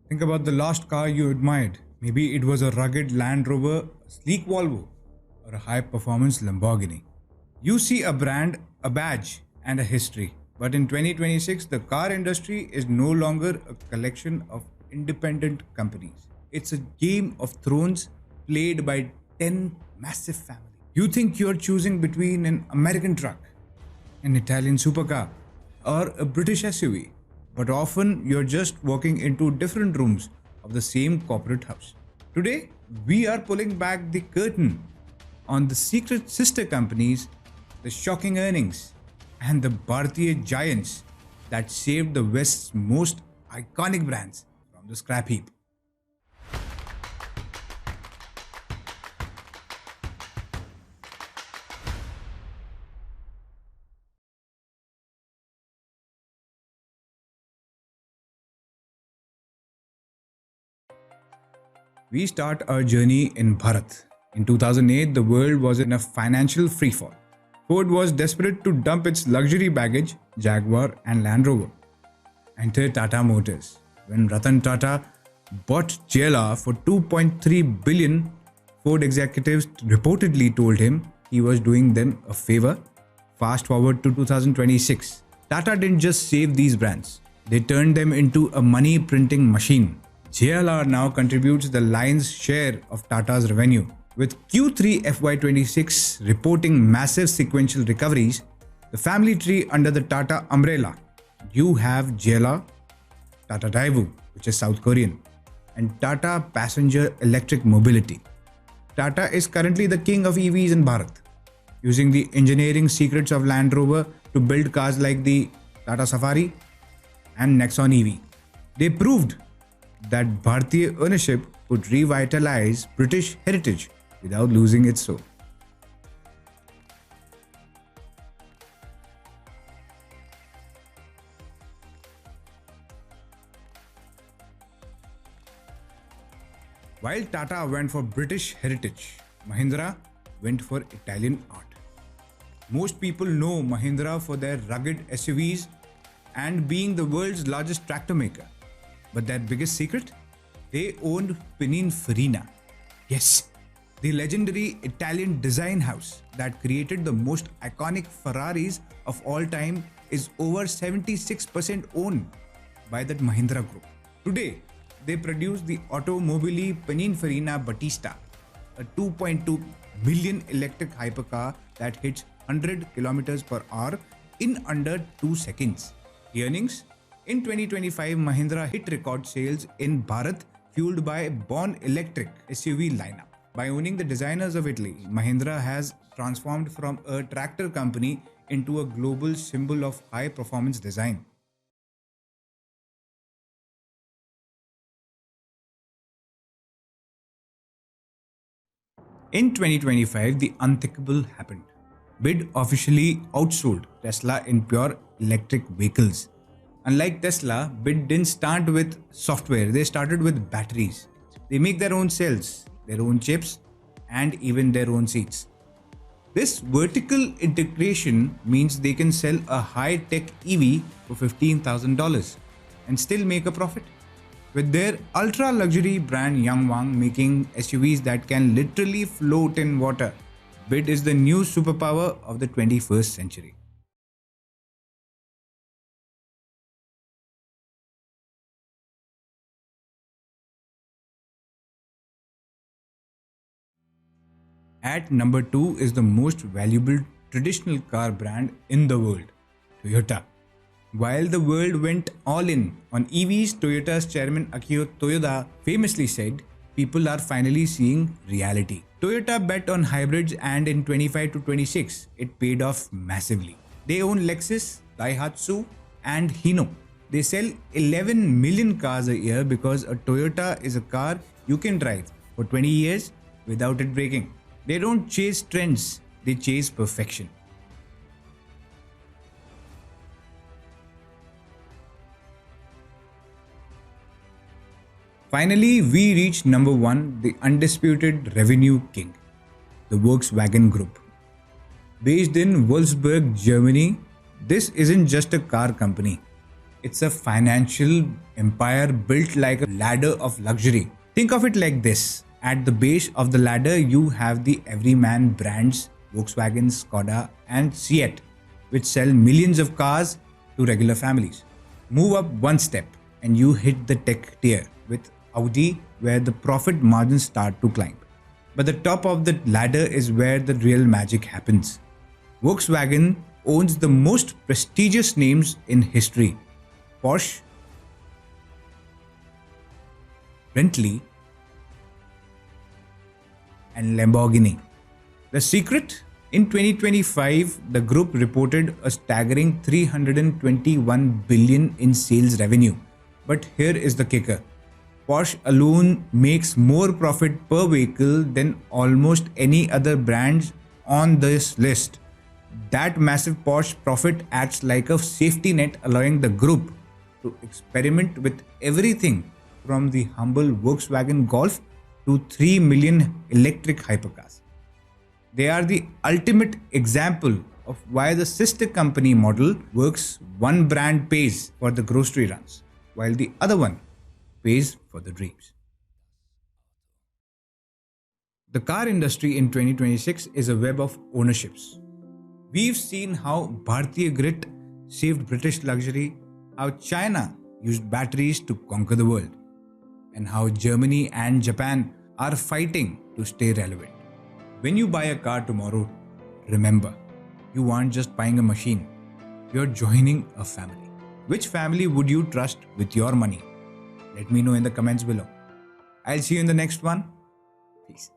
Think about the last car you admired. Maybe it was a rugged Land Rover, a sleek Volvo, or a high performance Lamborghini. You see a brand, a badge, and a history. But in 2026, the car industry is no longer a collection of independent companies. It's a game of thrones played by 10 massive families. You think you're choosing between an American truck, an Italian supercar, or a British SUV, but often you're just walking into different rooms of the same corporate house. Today, we are pulling back the curtain on the secret sister companies, the shocking earnings, and the Bhartiya giants that saved the West's most iconic brands from the scrap heap. We start our journey in Bharat. In 2008, the world was in a financial freefall. Ford was desperate to dump its luxury baggage, Jaguar and Land Rover. Enter Tata Motors. When Ratan Tata bought JLR for 2.3 billion, Ford executives reportedly told him he was doing them a favor. Fast forward to 2026. Tata didn't just save these brands, they turned them into a money printing machine. JLR now contributes the lion's share of Tata's revenue. With Q3 FY26 reporting massive sequential recoveries, the family tree under the Tata umbrella, you have JLR, Tata Daewoo, which is South Korean, and Tata Passenger Electric Mobility. Tata is currently the king of EVs in Bharat, using the engineering secrets of Land Rover to build cars like the Tata Safari and Nexon EV. They proved that Bhartiya ownership could revitalize British heritage without losing its soul. While Tata went for British heritage, Mahindra went for Italian art. Most people know Mahindra for their rugged SUVs and being the world's largest tractor maker. But their biggest secret? They owned Pininfarina. Yes, the legendary Italian design house that created the most iconic Ferraris of all time is over 76% owned by that Mahindra Group. Today, they produce the Automobili Pininfarina Battista, a 2.2 million electric hypercar that hits 100 kilometers per hour in under 2 seconds. The earnings? In 2025, Mahindra hit record sales in Bharat, fueled by Born Electric SUV lineup. By owning the designers of Italy, Mahindra has transformed from a tractor company into a global symbol of high-performance design. In 2025, the unthinkable happened. BID officially outsold Tesla in pure electric vehicles. Unlike Tesla, BID didn't start with software, they started with batteries. They make their own cells, their own chips, and even their own seats. This vertical integration means they can sell a high-tech EV for $15,000 and still make a profit. With their ultra-luxury brand Yangwang making SUVs that can literally float in water, BID is the new superpower of the 21st century. At number 2 is the most valuable traditional car brand in the world, Toyota. While the world went all in on EVs, Toyota's chairman Akio Toyoda famously said, "People are finally seeing reality." Toyota bet on hybrids and in 25 to 26, it paid off massively. They own Lexus, Daihatsu and Hino. They sell 11 million cars a year because a Toyota is a car you can drive for 20 years without it breaking. They don't chase trends, they chase perfection. Finally, we reach number 1, the undisputed revenue king, the Volkswagen Group. Based in Wolfsburg, Germany, this isn't just a car company. It's a financial empire built like a ladder of luxury. Think of it like this. At the base of the ladder, you have the everyman brands Volkswagen, Skoda, and Seat, which sell millions of cars to regular families. Move up one step and you hit the tech tier with Audi, where the profit margins start to climb. But the top of the ladder is where the real magic happens. Volkswagen owns the most prestigious names in history: Porsche, Bentley, and Lamborghini. The secret? In 2025, the group reported a staggering 321 billion in sales revenue. But here is the kicker. Porsche alone makes more profit per vehicle than almost any other brands on this list. That massive Porsche profit acts like a safety net, allowing the group to experiment with everything from the humble Volkswagen Golf to 3 million electric hypercars. They are the ultimate example of why the sister company model works. One brand pays for the grocery runs, while the other one pays for the dreams. The car industry in 2026 is a web of ownerships. We've seen how Bhartiya grit saved British luxury, how China used batteries to conquer the world, and how Germany and Japan are fighting to stay relevant. When you buy a car tomorrow, remember, you aren't just buying a machine, you're joining a family. Which family would you trust with your money? Let me know in the comments below. I'll see you in the next one. Peace.